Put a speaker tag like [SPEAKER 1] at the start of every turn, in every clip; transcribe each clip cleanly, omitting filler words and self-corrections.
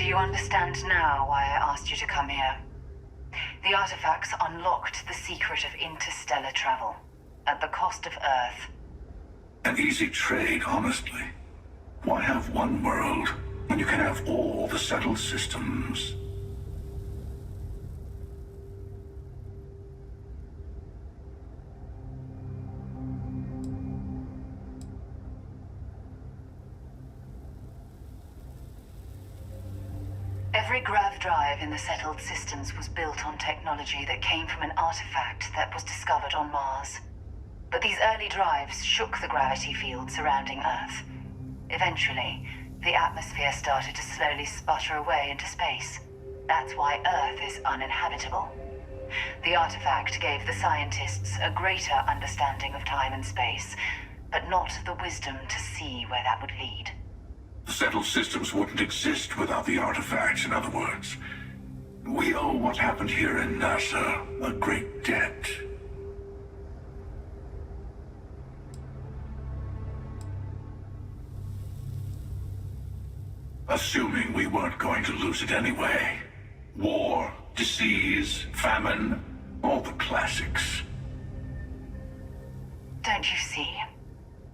[SPEAKER 1] you understand now why I asked you to come here? The artifacts unlocked the secret of interstellar travel, at the cost of Earth.
[SPEAKER 2] An easy trade, honestly. Why have one world when you can have all the settled systems?
[SPEAKER 1] Every grav drive in the settled systems was built on technology that came from an artifact that was discovered on Mars. But these early drives shook the gravity field surrounding Earth. Eventually, the atmosphere started to slowly sputter away into space. That's why Earth is uninhabitable. The artifact gave the scientists a greater understanding of time and space, but not the wisdom to see where that would lead.
[SPEAKER 2] The settled systems wouldn't exist without the artifacts, in other words. We owe what happened here in NASA a great debt. Assuming we weren't going to lose it anyway. War, disease, famine, all the classics.
[SPEAKER 1] Don't you see?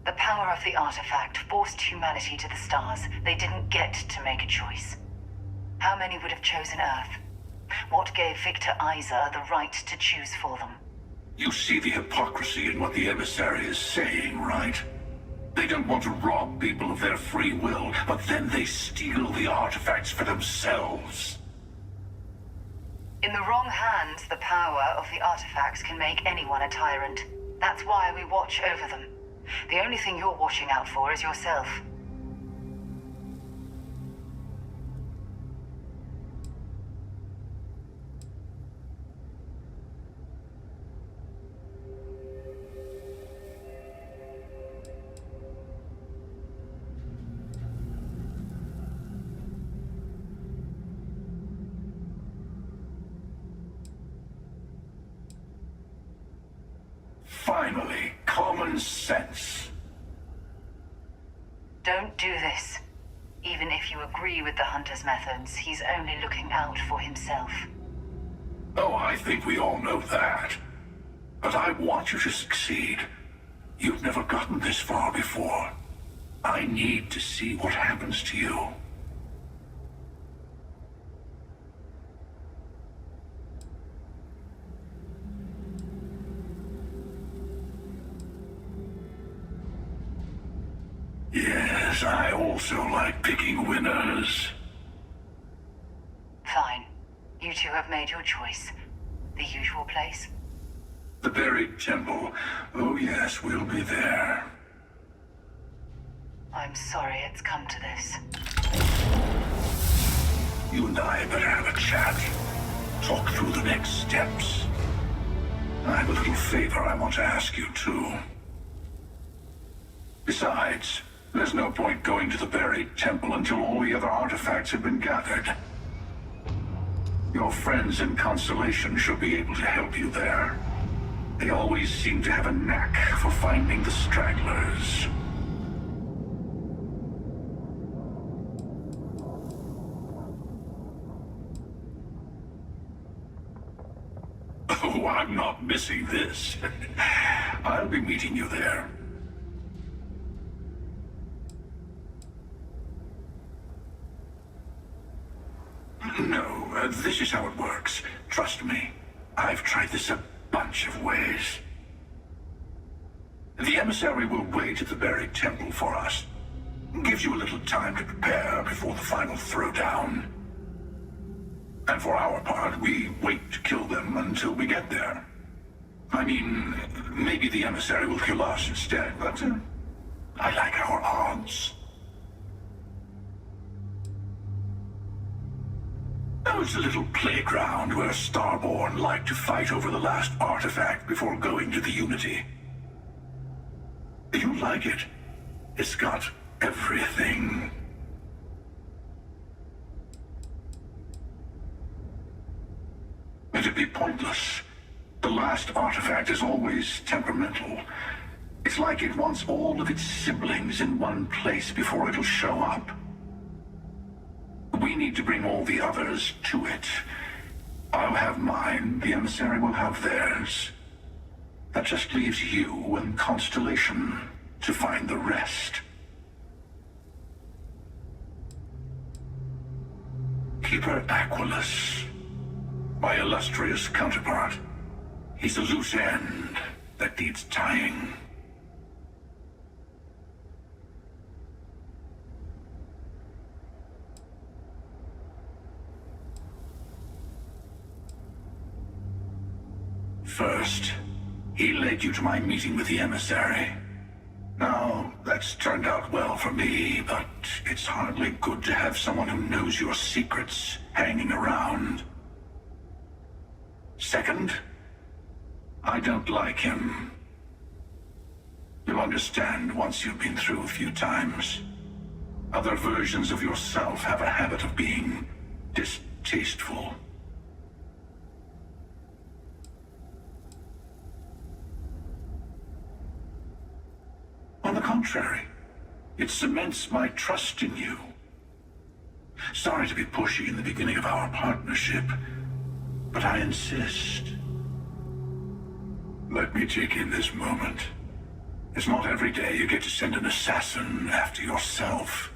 [SPEAKER 1] The power of the artifact forced humanity to the stars. They didn't get to make a choice. How many would have chosen Earth? What gave Victor Isa the right to choose for them?
[SPEAKER 2] You see the hypocrisy in what the emissary is saying, right? They don't want to rob people of their free will, but then they steal the artifacts for themselves.
[SPEAKER 1] In the wrong hands, the power of the artifacts can make anyone a tyrant. That's why we watch over them. The only thing you're watching out for is yourself.
[SPEAKER 2] Finally, common sense.
[SPEAKER 1] Don't do this. Even if you agree with the Hunter's methods, he's only looking out for himself.
[SPEAKER 2] Oh, I think we all know that. But I want you to succeed. You've never gotten this far before. I need to see what happens to you. Yes, I also like picking winners.
[SPEAKER 1] Fine. You two have made your choice. The usual place?
[SPEAKER 2] The buried temple. Oh yes, we'll be there.
[SPEAKER 1] I'm sorry it's come to this.
[SPEAKER 2] You and I better have a chat. Talk through the next steps. I have a little favor I want to ask you, too. Besides, there's no point going to the buried temple until all the other artifacts have been gathered. Your friends in Constellation should be able to help you there. They always seem to have a knack for finding the stragglers. Oh, I'm not missing this. I'll be meeting you there. No, this is how it works. Trust me. I've tried this a bunch of ways. The emissary will wait at the buried temple for us. Gives you a little time to prepare before the final throwdown. And for our part, we wait to kill them until we get there. I mean, maybe the emissary will kill us instead, but I like our odds. Oh, it's a little playground where Starborn like to fight over the last artifact before going to the Unity. You like it? It's got everything. It'd be pointless. The last artifact is always temperamental. It's like it wants all of its siblings in one place before it'll show up. We We need to bring all the others to it. I'll have mine, the emissary will have theirs. That just leaves you and Constellation to find the rest. Keeper Aquilus, my illustrious counterpart. He's a loose end that needs tying. First, he led you to my meeting with the emissary. Now, that's turned out well for me, but it's hardly good to have someone who knows your secrets hanging around. Second, I don't like him. You'll understand once you've been through a few times. Other versions of yourself have a habit of being distasteful. On the contrary, it cements my trust in you. Sorry to be pushy in the beginning of our partnership, but I insist. Let me take in this moment. It's not every day you get to send an assassin after yourself.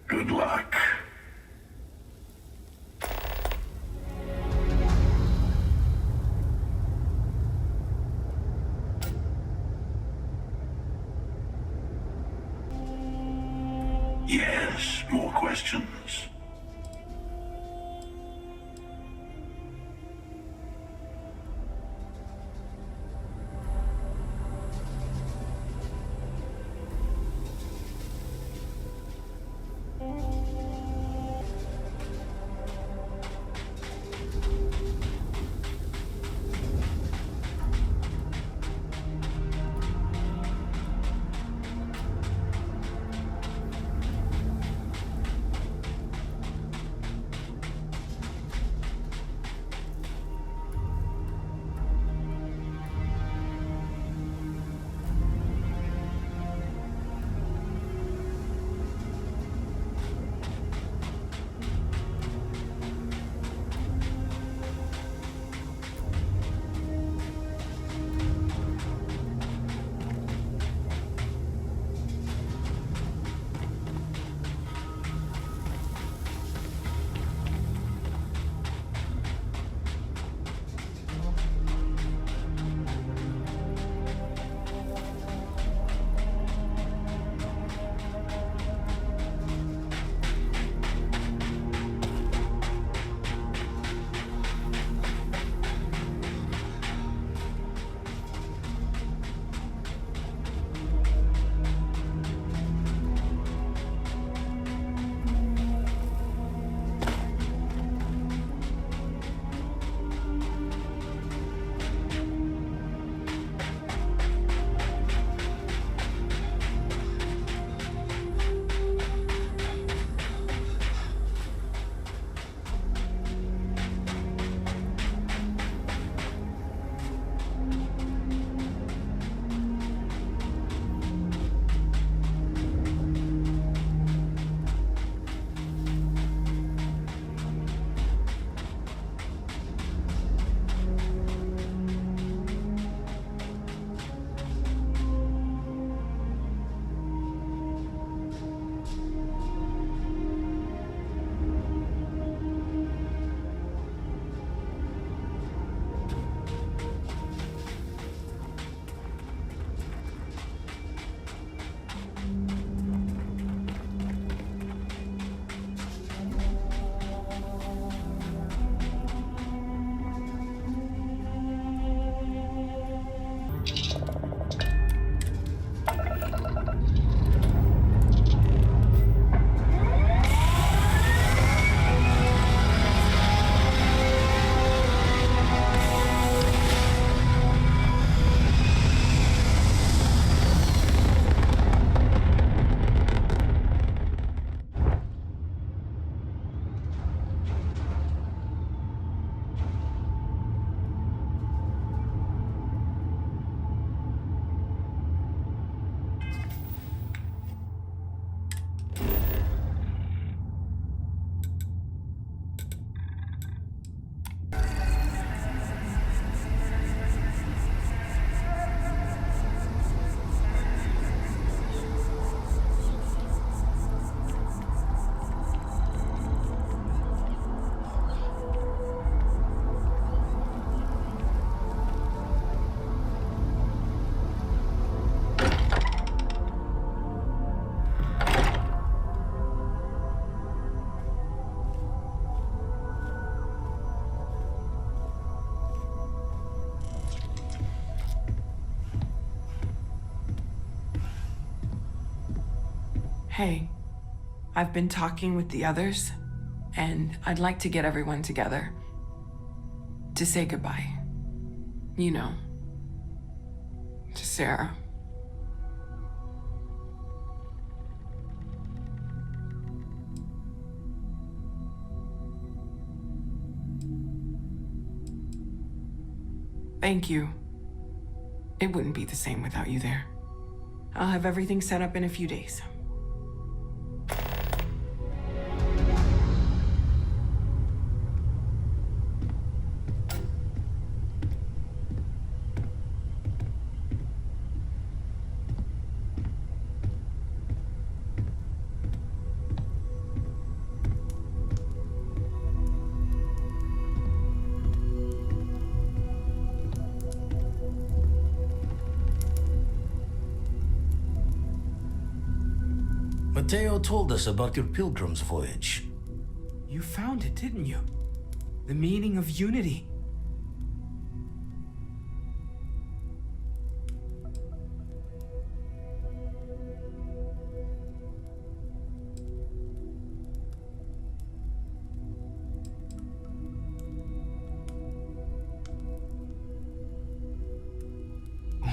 [SPEAKER 2] Good luck. Yes, more questions?
[SPEAKER 3] Hey, I've been talking with the others, and I'd like to get everyone together to say goodbye. You know, to Sarah. Thank you. It wouldn't be the same without you there. I'll have everything set up in a few days.
[SPEAKER 4] Mateo told us about your pilgrim's voyage.
[SPEAKER 5] You found it, didn't you? The meaning of unity.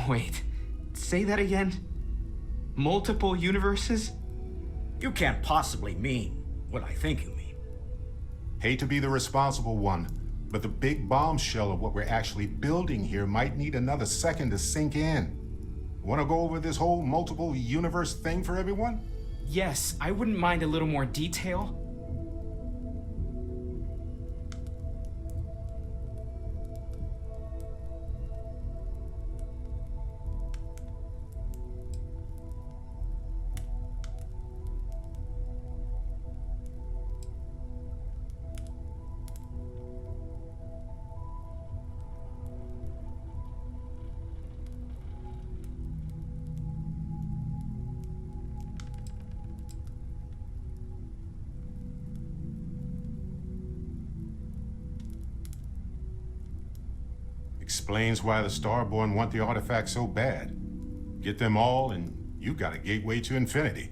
[SPEAKER 5] Wait, say that again? Multiple universes?
[SPEAKER 6] You can't possibly mean what I think you mean.
[SPEAKER 7] Hate to be the responsible one, but the big bombshell of what we're actually building here might need another second to sink in. Want to go over this whole multiple universe thing for everyone?
[SPEAKER 5] Yes, I wouldn't mind a little more detail.
[SPEAKER 7] Explains why the Starborn want the artifact so bad. Get them all, and you got a gateway to infinity.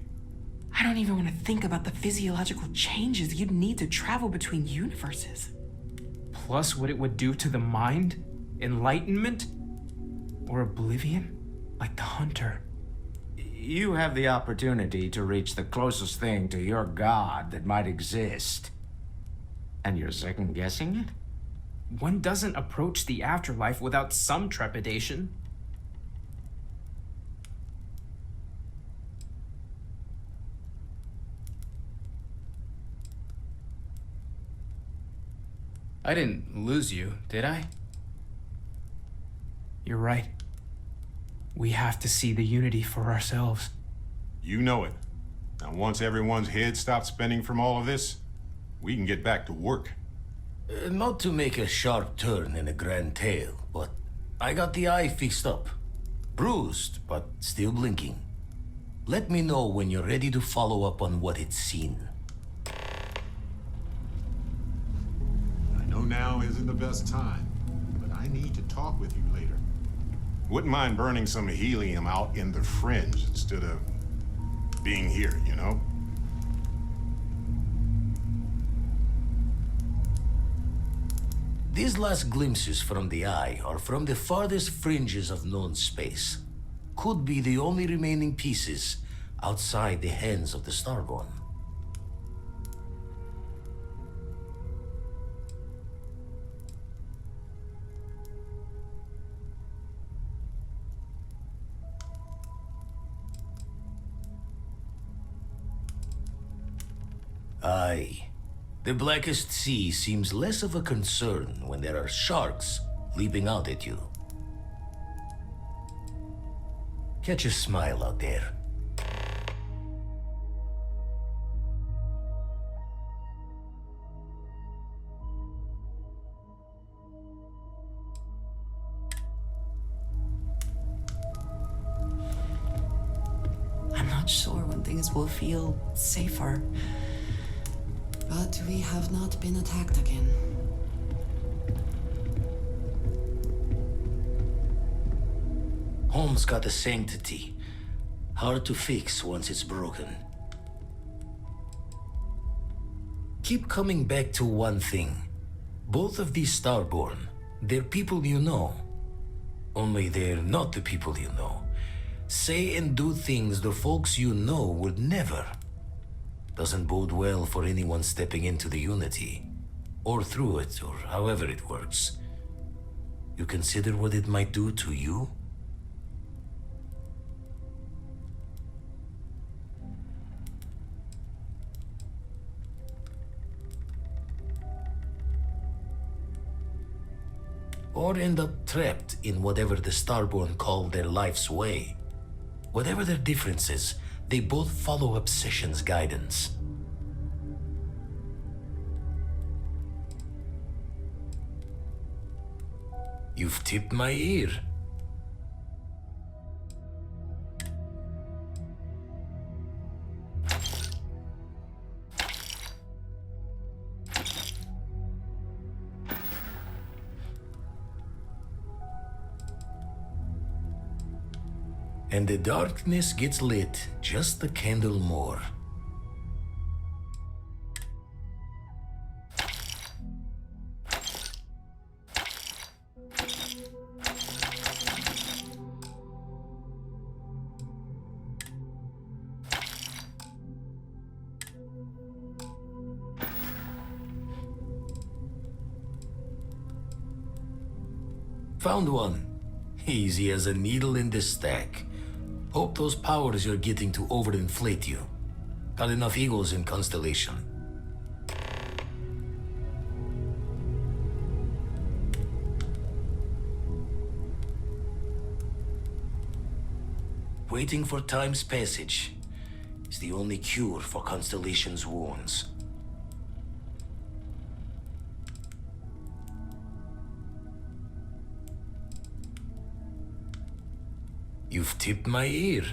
[SPEAKER 3] I don't even want to think about the physiological changes you'd need to travel between universes.
[SPEAKER 5] Plus what it would do to the mind? Enlightenment? Or oblivion? Like the Hunter.
[SPEAKER 6] You have the opportunity to reach the closest thing to your god that might exist. And you're second-guessing it?
[SPEAKER 5] One doesn't approach the afterlife without some trepidation.
[SPEAKER 8] I didn't lose you, did I?
[SPEAKER 5] You're right. We have to see the unity for ourselves.
[SPEAKER 7] You know it. Now, once everyone's head stops spinning from all of this, we can get back to work.
[SPEAKER 4] Not to make a sharp turn in a grand tale, but I got the eye fixed up. Bruised, but still blinking. Let me know when you're ready to follow up on what it's seen.
[SPEAKER 7] I know now isn't the best time, but I need to talk with you later. Wouldn't mind burning some helium out in the fringe instead of being here, you know?
[SPEAKER 4] These last glimpses from the eye are from the farthest fringes of known space. Could be the only remaining pieces outside the hands of the Starborn. Aye. The blackest sea seems less of a concern when there are sharks leaping out at you. Catch a smile out there.
[SPEAKER 3] I'm not sure when things will feel safer. But we have not been attacked again.
[SPEAKER 4] Home's got a sanctity. Hard to fix once it's broken. keep coming back to one thing. Both of these Starborn, they're people you know. Only they're not the people you know. Say and do things the folks you know would never. Doesn't bode well for anyone stepping into the Unity. Or through it, or however it works. You consider what it might do to you? Or end up trapped in whatever the Starborn call their life's way. Whatever their differences, they both follow Obsession's guidance. You've tipped my ear. And the darkness gets lit just a candle more. Found one. Easy as a needle in the stack. Hope those powers you're getting to overinflate you. Got enough egos in Constellation. Waiting for time's passage is the only cure for Constellation's wounds. You've tipped my ear.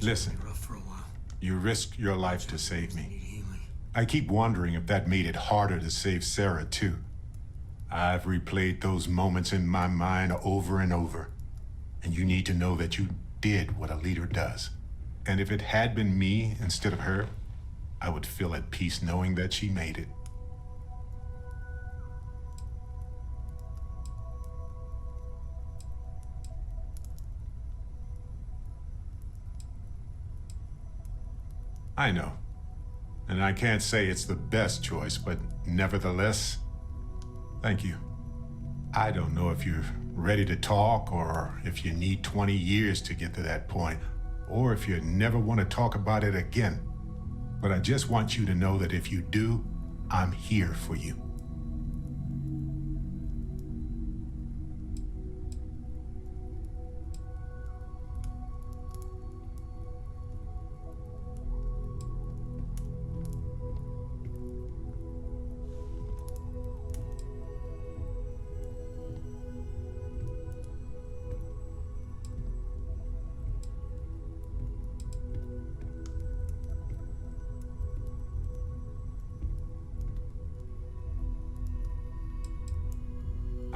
[SPEAKER 7] Listen, you risked your life to save me. I keep wondering if that made it harder to save Sarah, too. I've replayed those moments in my mind over and over. And you need to know that you did what a leader does. And if it had been me instead of her, I would feel at peace knowing that she made it. I know. And I can't say it's the best choice, but nevertheless, thank you. I don't know if you're ready to talk, or if you need 20 years to get to that point, or if you never want to talk about it again. But I just want you to know that if you do, I'm here for you.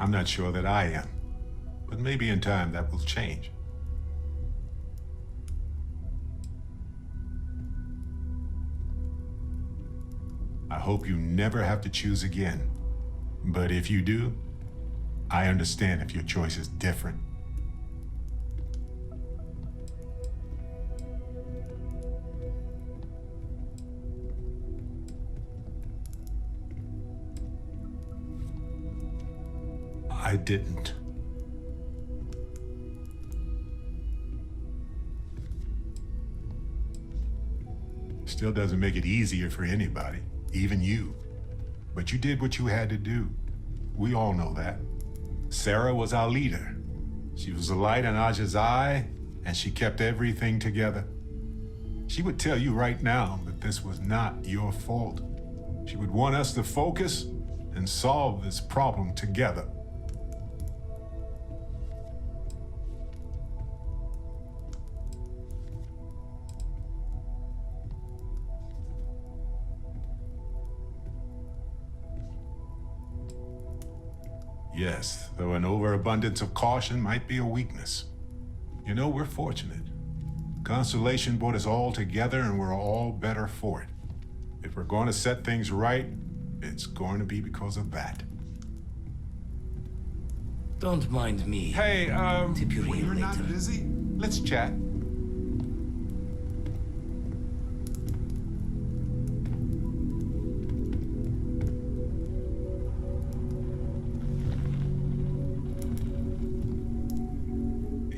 [SPEAKER 7] I'm not sure that I am, but maybe in time that will change. I hope you never have to choose again, but if you do, I understand if your choice is different. I didn't. Still doesn't make it easier for anybody, even you. But you did what you had to do. We all know that. Sarah was our leader. She was the light in Aja's eye, and she kept everything together. She would tell you right now that this was not your fault. She would want us to focus and solve this problem together. Yes, though an overabundance of caution might be a weakness. You know, we're fortunate. Constellation brought us all together and we're all better for it. If we're going to set things right, it's going to be because of that.
[SPEAKER 4] Don't mind me.
[SPEAKER 7] Hey,
[SPEAKER 4] Tip your
[SPEAKER 7] when
[SPEAKER 4] heel
[SPEAKER 7] you're not
[SPEAKER 4] later.
[SPEAKER 7] busy, let's chat.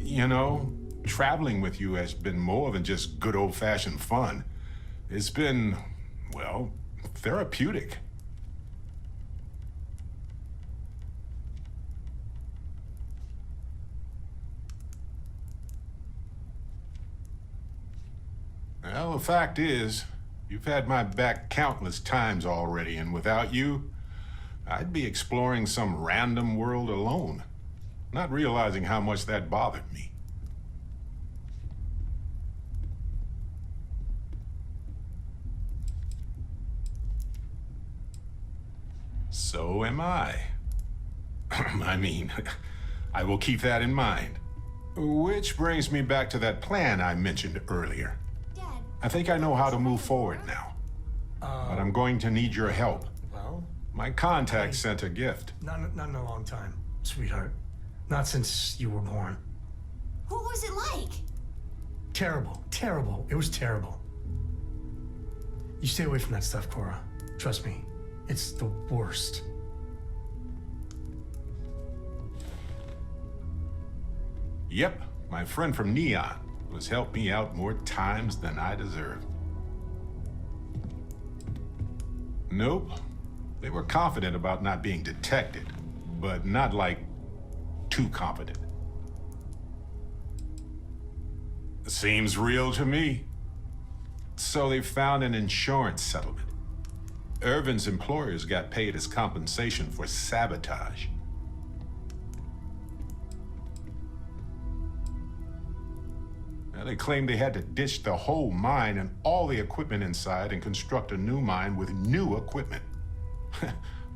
[SPEAKER 7] You know, traveling with you has been more than just good old-fashioned fun. It's been, well, therapeutic. Well, the fact is, you've had my back countless times already, and without you, I'd be exploring some random world alone, not realizing how much that bothered me. So am I. I mean, I will keep that in mind. Which brings me back to that plan I mentioned earlier.
[SPEAKER 9] Dad.
[SPEAKER 7] I think I know how to move forward now. But I'm going to need your help.
[SPEAKER 10] Well,
[SPEAKER 7] My contact sent a gift.
[SPEAKER 10] not in a long time, sweetheart. Not since you were born.
[SPEAKER 9] What was it like?
[SPEAKER 10] Terrible, terrible. It was terrible. You stay away from that stuff, Cora. Trust me, it's the worst.
[SPEAKER 7] Yep, my friend from Neon has helped me out more times than I deserve. Nope. They were confident about not being detected, but not like too confident. Seems real to me. So they found an insurance settlement. Irvin's employers got paid as compensation for sabotage. Now, they claimed they had to ditch the whole mine and all the equipment inside and construct a new mine with new equipment.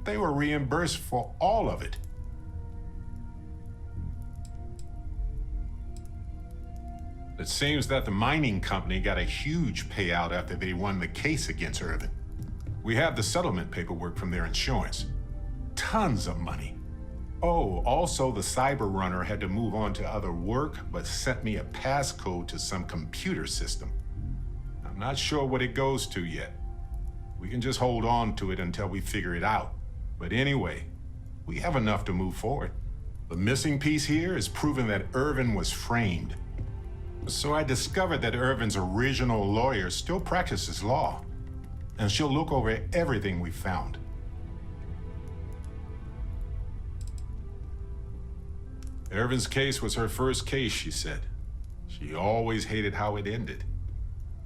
[SPEAKER 7] They were reimbursed for all of it. It seems that the mining company got a huge payout after they won the case against Irvin. We have the settlement paperwork from their insurance. Tons of money. Oh, also the cyber runner had to move on to other work, but sent me a passcode to some computer system. I'm not sure what it goes to yet. We can just hold on to it until we figure it out. But anyway, we have enough to move forward. The missing piece here is proving that Irvin was framed. So I discovered that Irvin's original lawyer still practices law, and she'll look over everything we found. Irvin's case was her first case, she said. She always hated how it ended.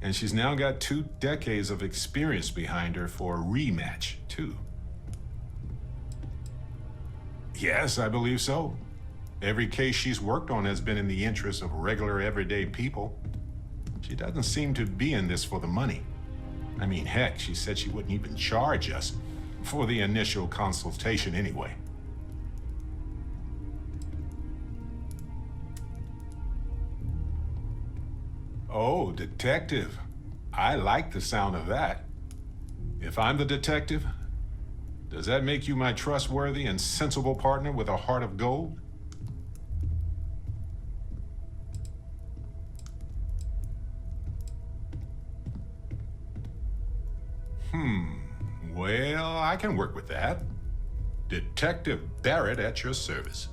[SPEAKER 7] And she's now got 2 decades of experience behind her for a rematch, too. Yes, I believe so. Every case she's worked on has been in the interest of regular, everyday people. She doesn't seem to be in this for the money. I mean, heck, she said she wouldn't even charge us for the initial consultation anyway. Oh, detective. I like the sound of that. If I'm the detective, does that make you my trustworthy and sensible partner with a heart of gold? Well, I can work with that. Detective Barrett at your service.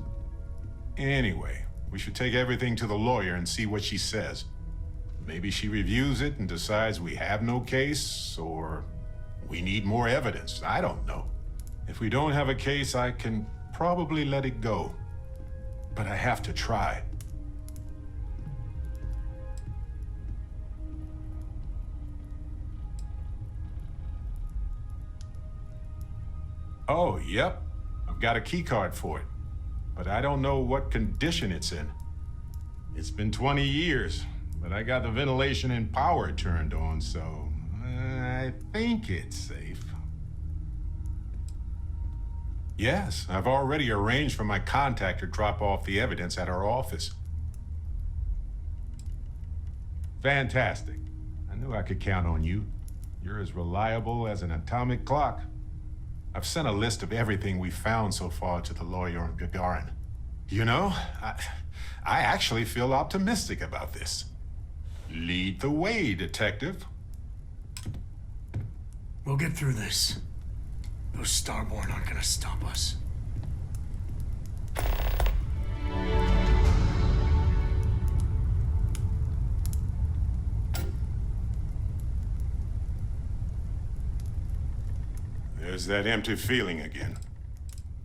[SPEAKER 7] Anyway, we should take everything to the lawyer and see what she says. Maybe she reviews it and decides we have no case, or we need more evidence. I don't know. If we don't have a case, I can probably let it go. But I have to try. Oh, yep. I've got a key card for it. But I don't know what condition it's in. It's been 20 years, but I got the ventilation and power turned on, so I think it's safe. Yes, I've already arranged for my contact to drop off the evidence at our office. Fantastic. I knew I could count on you. You're as reliable as an atomic clock. I've sent a list of everything we've found so far to the lawyer on Gagarin. You know, I actually feel optimistic about this. Lead the way, Detective.
[SPEAKER 10] We'll get through this. Those Starborn aren't gonna stop us.
[SPEAKER 7] There's that empty feeling again.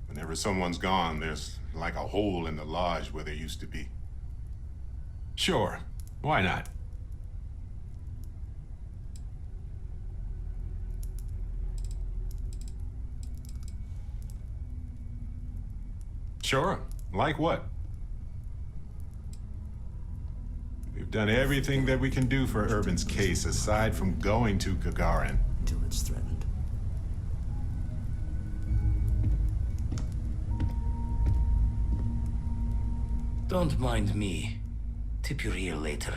[SPEAKER 7] Whenever someone's gone, there's like a hole in the lodge where there used to be. Sure, why not? Sure, like what? We've done everything that we can do for Urban's case aside from going to Gagarin.
[SPEAKER 6] Until it's threatened.
[SPEAKER 4] Don't mind me. Tip your ear later.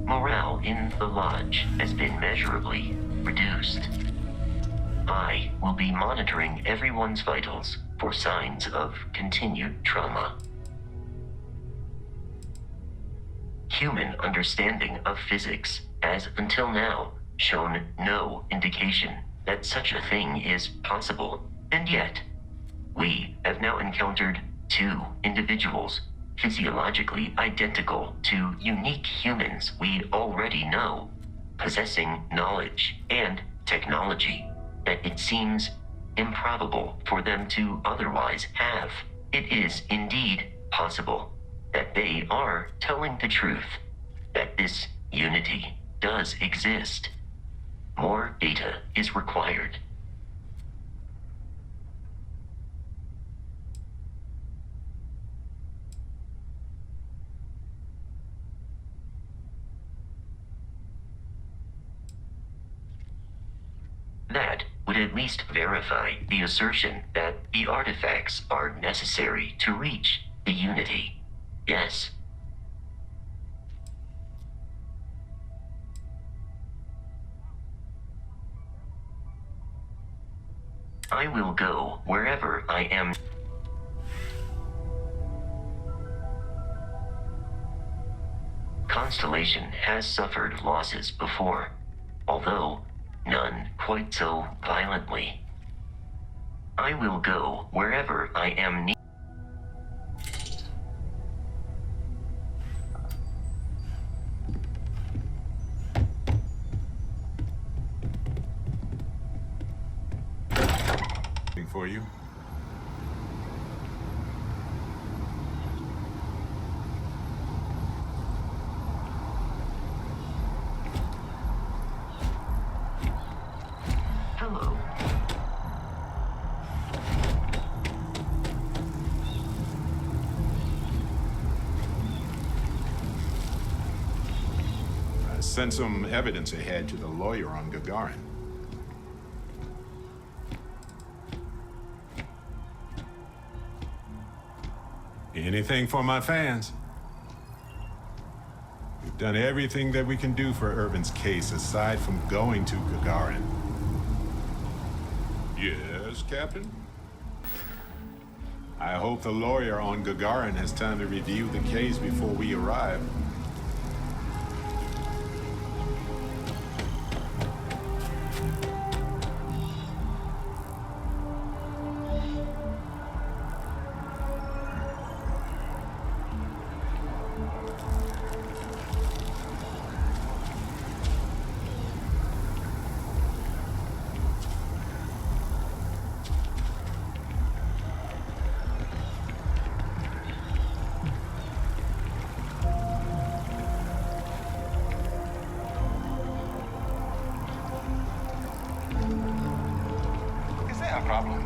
[SPEAKER 11] Morale in the lodge has been measurably reduced. I will be monitoring everyone's vitals for signs of continued trauma. Human understanding of physics has until now shown no indication that such a thing is possible, and yet we have now encountered 2 individuals physiologically identical to unique humans we already know, possessing knowledge and technology that it seems improbable for them to otherwise have. It is indeed possible that they are telling the truth, that this unity does exist. More data is required. That would at least verify the assertion that the artifacts are necessary to reach the unity. Yes. I will go wherever I am. Constellation has suffered losses before, although none quite so violently. I will go wherever I am needed.
[SPEAKER 7] For you.
[SPEAKER 11] Hello.
[SPEAKER 7] I sent some evidence ahead to the lawyer on Gagarin. Anything for my fans. We've done everything that we can do for Urban's case aside from going to Gagarin. Yes, Captain? I hope the lawyer on Gagarin has time to review the case before we arrive. problem.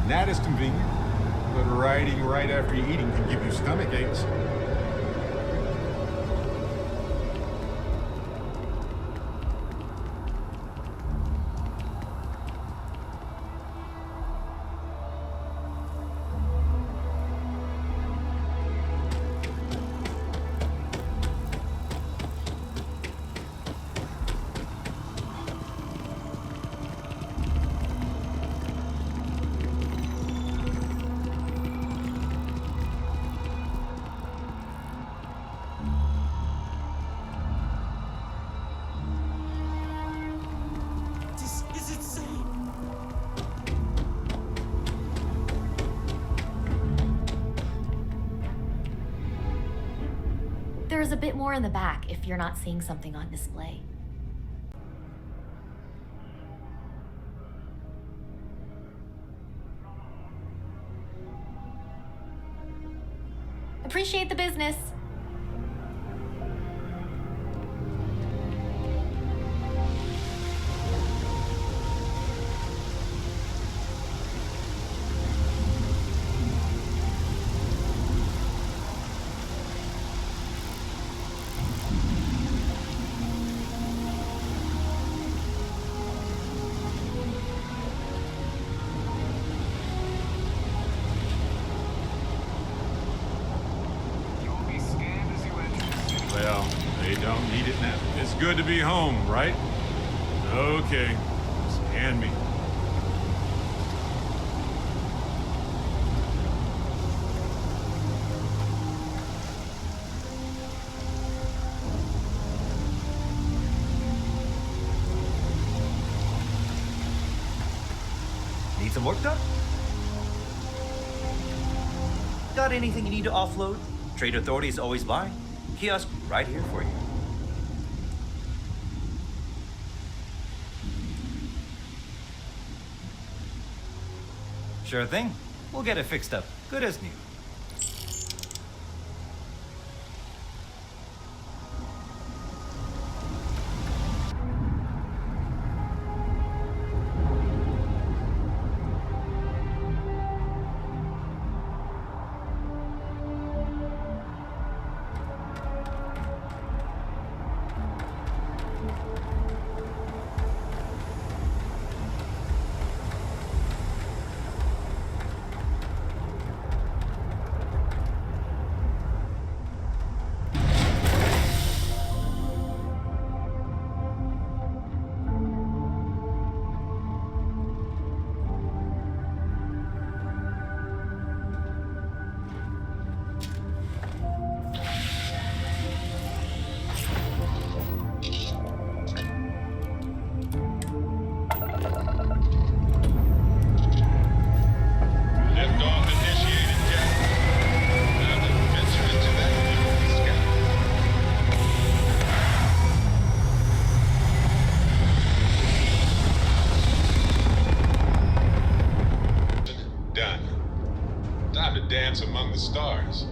[SPEAKER 7] That is convenient, but riding right after you're eating can give you stomach aches.
[SPEAKER 9] There's a bit more in the back if you're not seeing something on display. Appreciate the business.
[SPEAKER 7] Well, they don't need it now. It's good to be home, right? Okay, just hand me.
[SPEAKER 12] Need some work done? Got anything you need to offload? Trade Authority is always by. Kiosk right here for you. Sure thing. We'll get it fixed up. Good as new.
[SPEAKER 7] Done. Time to dance among the stars.